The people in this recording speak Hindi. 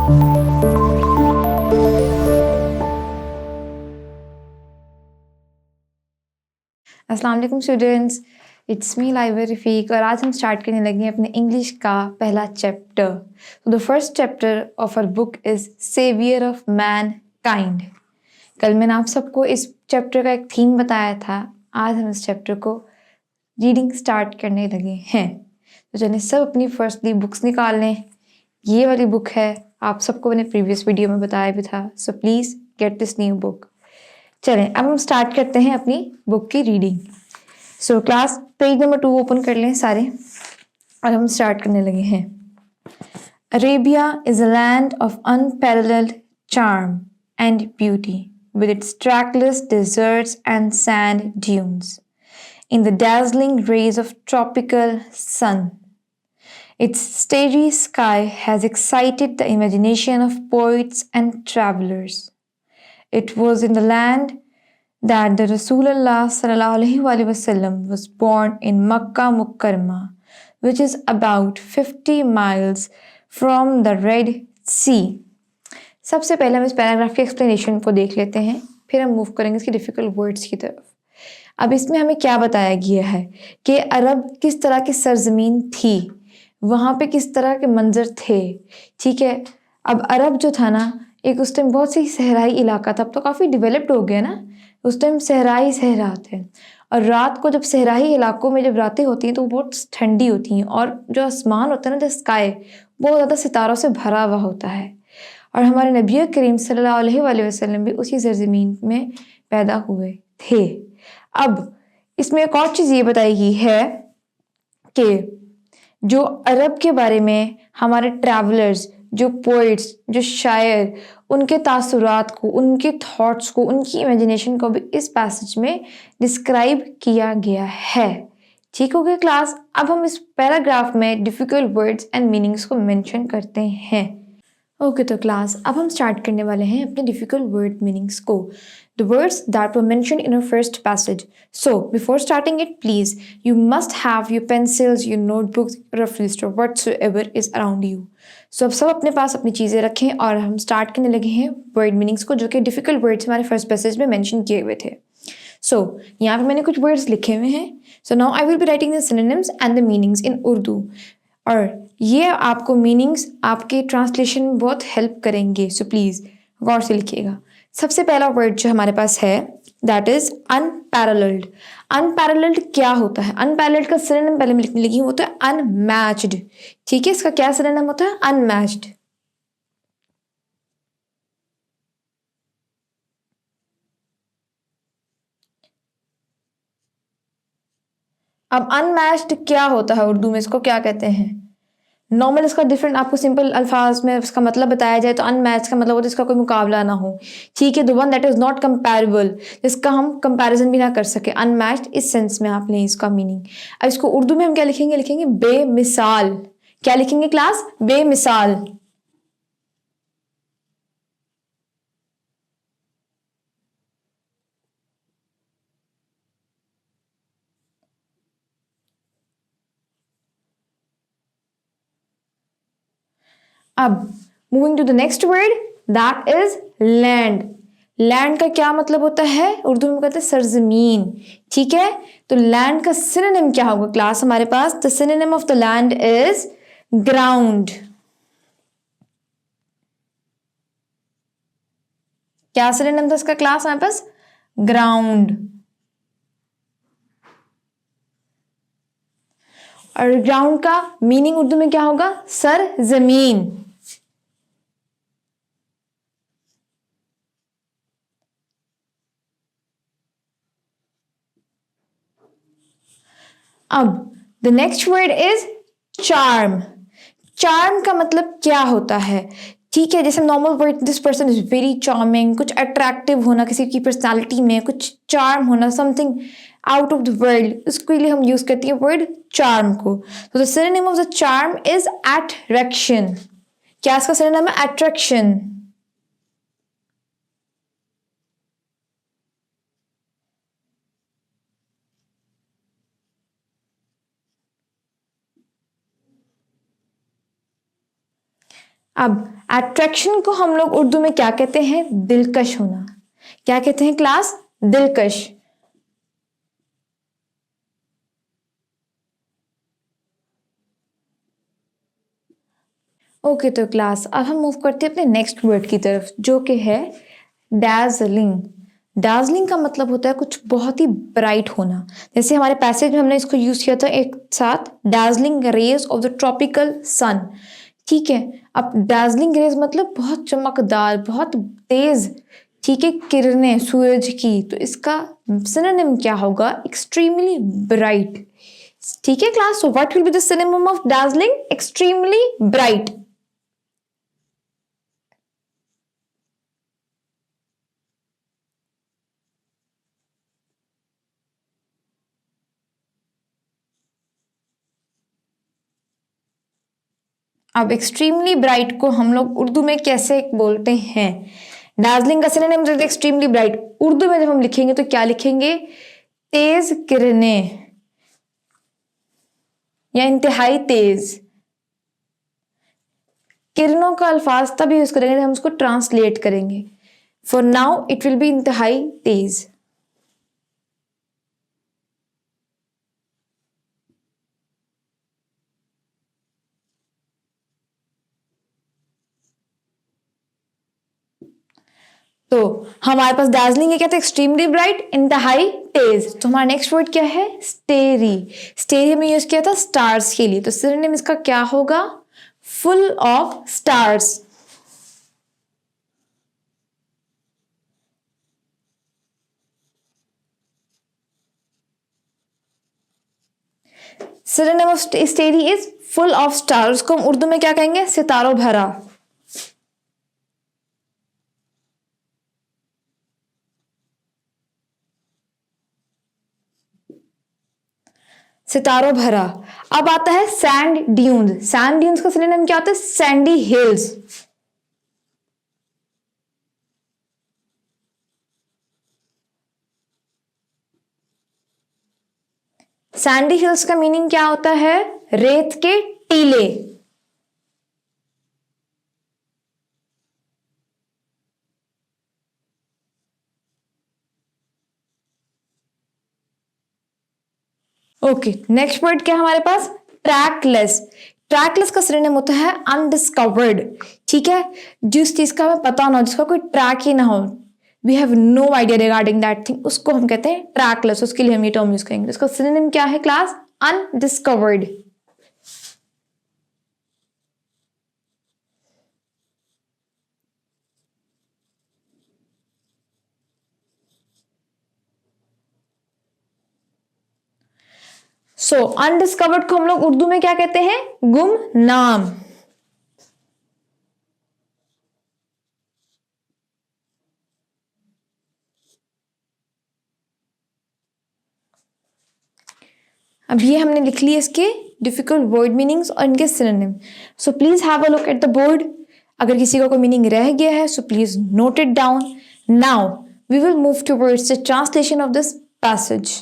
अस्सलाम वालेकुम स्टूडेंट्स, इट्स मी लाइवर रफ़ीक और आज हम स्टार्ट करने लगे हैं अपने इंग्लिश का पहला chapter. The first chapter of our book is saviour of mankind. कल मैंने आप सबको इस चैप्टर का एक थीम बताया था। आज हम इस चैप्टर को रीडिंग स्टार्ट करने लगे हैं। तो चलिए सब अपनी फर्स्टली बुक्स निकाल लें। ये वाली बुक है, आप सबको मैंने प्रीवियस वीडियो में बताया भी था, so please get this new book. चलें अब हम स्टार्ट करते हैं अपनी बुक की reading. So class page number 2 open कर लें सारे और हम स्टार्ट करने लगे हैं। Arabia is a land of unparalleled charm and beauty with its trackless deserts and sand dunes in the dazzling rays of tropical sun. Its starry sky has excited the imagination of poets and travelers. It was in the land that the Rasulullah sallallahu alaihi wasallam was born in Makkah Mukarramah, which is about 50 miles from the Red Sea. सबसे पहले हम इस पैराग्राफ की एक्सप्लेनेशन को देख लेते हैं, फिर हम मूव करेंगे इसकी डिफिकल्ट वर्ड्स की तरफ। अब इसमें हमें क्या बताया गया है कि अरब किस तरह की सरजमीन थी, वहाँ पे किस तरह के मंजर थे। ठीक है, अब अरब जो था ना, एक उस टाइम बहुत सी सहराई इलाका था, अब तो काफ़ी डेवलप्ड हो गया ना। उस टाइम सहराई सहरा थे और रात को जब सहराई इलाकों में जब रातें होती हैं तो वो बहुत ठंडी होती हैं और जो आसमान होता है ना, जो स्काई, बहुत ज़्यादा सितारों से भरा हुआ होता है। और हमारे नबी करीम सल्लल्लाहु अलैहि वसल्लम भी उसी सरजमीन में पैदा हुए थे। अब इसमें एक और चीज़ ये बताई गई है कि जो अरब के बारे में हमारे ट्रैवलर्स, जो पोइट्स, जो शायर, उनके तासुरात को, उनके थॉट्स को, उनकी इमेजिनेशन को भी इस पैसेज में डिस्क्राइब किया गया है। ठीक हो गया क्लास। अब हम इस पैराग्राफ में डिफिकल्ट वर्ड्स एंड मीनिंग्स को मेंशन करते हैं। ओके तो क्लास अब हम स्टार्ट करने वाले हैं अपने डिफिकल्ट वर्ड मीनिंग्स को। The words that were mentioned in our first passage. So, before starting it, please, you must have your pencils, your notebooks, rough list or whatsoever is around you. So, अब सब अपने पास अपनी चीज़ें रखें और हम स्टार्ट करने लगे हैं वर्ड मीनिंग्स को, जो कि डिफिकल्ट वर्ड्स हमारे फर्स्ट पैसेज में मेंशन किए हुए थे। So, यहाँ पे मैंने कुछ वर्ड्स लिखे हुए हैं। So, now I will be writing the synonyms and the meanings in Urdu. और ये आपको मीनिंग्स आपके ट्रांसलेशन में बहुत हेल्प करेंगे, सो प्लीज़ गौर से लिखिएगा। सबसे पहला वर्ड जो हमारे पास है दैट इज अनपैरेलल्ड। अनपैरेलल्ड क्या होता है? अनपैरेलल्ड का सिनोनिम पहले मैं लिखने लगी हूँ, होता है अनमैच्ड। ठीक है, इसका क्या सिनोनिम होता है? अनमैच्ड। अब अनमैच्ड क्या होता है उर्दू में, इसको क्या कहते हैं? नॉर्मल इसका डिफरेंट आपको सिंपल अल्फाज में इसका मतलब बताया जाए तो अनमैच का मतलब होता है इसका कोई मुकाबला ना हो। ठीक है, the one that is not comparable, जिसका हम कंपैरिजन भी ना कर सके, अनमैच्ड इस सेंस में आप लें इसका मीनिंग। अब इसको उर्दू में हम क्या लिखेंगे? लिखेंगे बेमिसाल। क्या लिखेंगे क्लास? बेमिसाल। अब moving to the next word that is land. Land का क्या मतलब होता है? उर्दू में कहते हैं सरजमीन। ठीक है, तो लैंड का सिनोनिम क्या होगा क्लास हमारे पास? The synonym of the land is ground. क्या सिनोनिम था इसका क्लास हमारे पास? ग्राउंड। और ग्राउंड का मीनिंग उर्दू में क्या होगा? सर जमीन। अब the next word is charm. Charm का मतलब क्या होता है? ठीक है, जैसे normal word this person is very charming, कुछ अट्रैक्टिव होना किसी की पर्सनालिटी में, कुछ चार्म होना, something out of the world, उसके लिए हम यूज करते हैं वर्ड चार्म को। तो the synonym of the charm is attraction. क्या इसका सिनोनिम है? अट्रैक्शन। अब अट्रैक्शन को हम लोग उर्दू में क्या कहते हैं? दिलकश होना। क्या कहते हैं क्लास? दिलकश। ओके तो क्लास अब हम मूव करते हैं अपने नेक्स्ट वर्ड की तरफ, जो कि है डैज़लिंग। डार्जलिंग का मतलब होता है कुछ बहुत ही ब्राइट होना। जैसे हमारे पैसेज में हमने इसको यूज किया था एक साथ, Darjeeling rays of the tropical sun. ठीक है, अब डार्जलिंग रेज मतलब बहुत चमकदार, बहुत तेज, ठीक है, किरणें सूरज की। तो इसका सिनोनिम क्या होगा? Extremely bright. ठीक है class, so what will be the synonym of Darjeeling? Extremely bright. अब एक्सट्रीमली ब्राइट को हम लोग उर्दू में कैसे बोलते हैं? डार्जलिंग का सिनोनिम जो एक्सट्रीमली ब्राइट, उर्दू में जब हम लिखेंगे तो क्या लिखेंगे? तेज किरणें या इंतहाई तेज। किरणों का अल्फाज तब यूज करेंगे जब हम उसको ट्रांसलेट करेंगे। For now it will be इंतहाई तेज। तो हमारे पास दार्जिलिंग है क्या था? एक्सट्रीमली ब्राइट, इंतहाई तेज। तो हमारा नेक्स्ट वर्ड क्या है? स्टेरी। स्टेरी में यूज किया था स्टार्स के लिए, तो सिनोनिम इसका क्या होगा? Full of stars. Synonym of स्टेरी is full of stars. को हम उर्दू में क्या कहेंगे? सितारों भरा। सितारों भरा। अब आता है सैंड ड्यून्स। सैंड ड्यून्स का सिनोनिम क्या होता है? Sandy hills. सैंडी हिल्स का मीनिंग क्या होता है? रेत के टीले। ओके, नेक्स्ट वर्ड क्या हमारे पास? ट्रैकलेस। ट्रैकलेस का सिनोनिम होता है अनडिस्कवर्ड। ठीक है, जिस चीज का हमें पता ना हो, जिसका कोई ट्रैक ही ना हो, we have no idea regarding that thing, उसको हम कहते हैं ट्रैकलेस। उसके लिए हम ये टर्म यूज करेंगे। इसका सिनोनिम क्या है क्लास? अनडिस्कवर्ड। सो अनडिस्कवर्ड को हम लोग उर्दू में क्या कहते हैं? गुमनाम। अब ये हमने लिख लिए इसके डिफिकल्ट वर्ड मीनिंग्स और इनके synonym. So please have a look at the board. अगर किसी का कोई मीनिंग रह गया है so please note it down. Now we will move towards the translation of this passage.